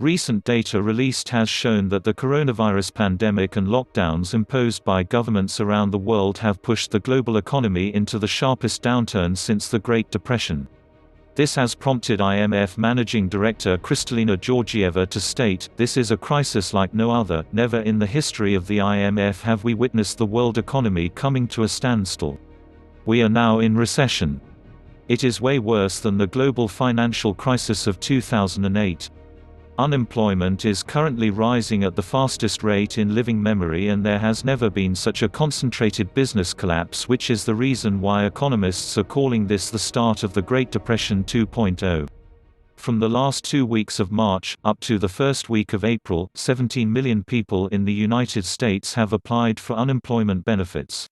Recent data released has shown that the coronavirus pandemic and lockdowns imposed by governments around the world have pushed the global economy into the sharpest downturn since the Great Depression. This has prompted IMF Managing Director Kristalina Georgieva to state, "This is a crisis like no other. Never in the history of the IMF have we witnessed the world economy coming to a standstill. We are now in recession. It is way worse than the global financial crisis of 2008. Unemployment is currently rising at the fastest rate in living memory, and there has never been such a concentrated business collapse, which is the reason why economists are calling this the start of the Great Depression 2.0. From the last 2 weeks of March, up to the first week of April, 17 million people in the United States have applied for unemployment benefits.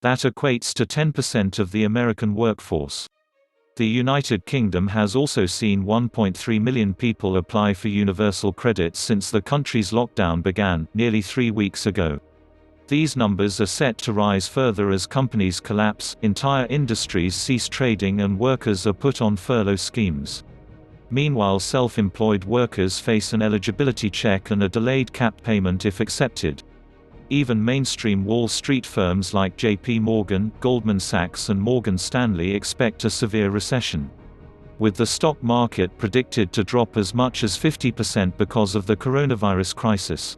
That equates to 10% of the American workforce. The United Kingdom has also seen 1.3 million people apply for universal credit since the country's lockdown began, nearly 3 weeks ago. These numbers are set to rise further as companies collapse, entire industries cease trading, and workers are put on furlough schemes. Meanwhile, self-employed workers face an eligibility check and a delayed cap payment if accepted. Even mainstream Wall Street firms like JP Morgan, Goldman Sachs and Morgan Stanley expect a severe recession, with the stock market predicted to drop as much as 50% because of the coronavirus crisis.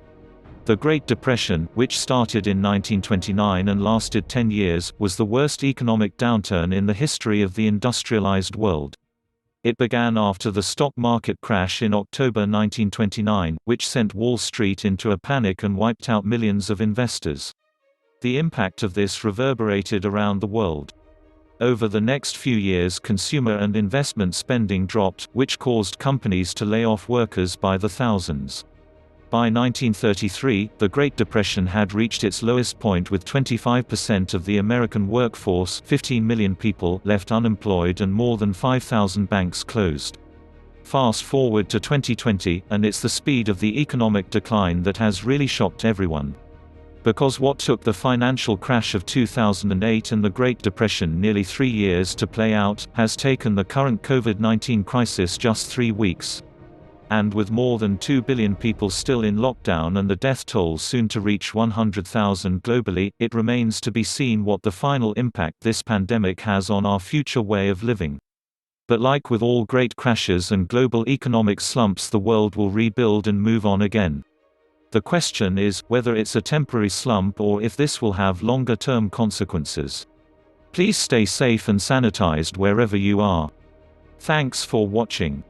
The Great Depression, which started in 1929 and lasted 10 years, was the worst economic downturn in the history of the industrialized world. It began after the stock market crash in October 1929, which sent Wall Street into a panic and wiped out millions of investors. The impact of this reverberated around the world. Over the next few years, consumer and investment spending dropped, which caused companies to lay off workers by the thousands. By 1933, the Great Depression had reached its lowest point, with 25% of the American workforce, 15 million people, left unemployed and more than 5,000 banks closed. Fast forward to 2020, and it's the speed of the economic decline that has really shocked everyone. Because what took the financial crash of 2008 and the Great Depression nearly 3 years to play out, has taken the current COVID-19 crisis just 3 weeks. And with more than 2 billion people still in lockdown and the death toll soon to reach 100,000 globally, it remains to be seen what the final impact this pandemic has on our future way of living. But like with all great crashes and global economic slumps, the world will rebuild and move on again. The question is, whether it's a temporary slump or if this will have longer-term consequences. Please stay safe and sanitized wherever you are. Thanks for watching.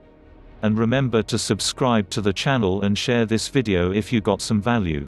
And remember to subscribe to the channel and share this video if you got some value.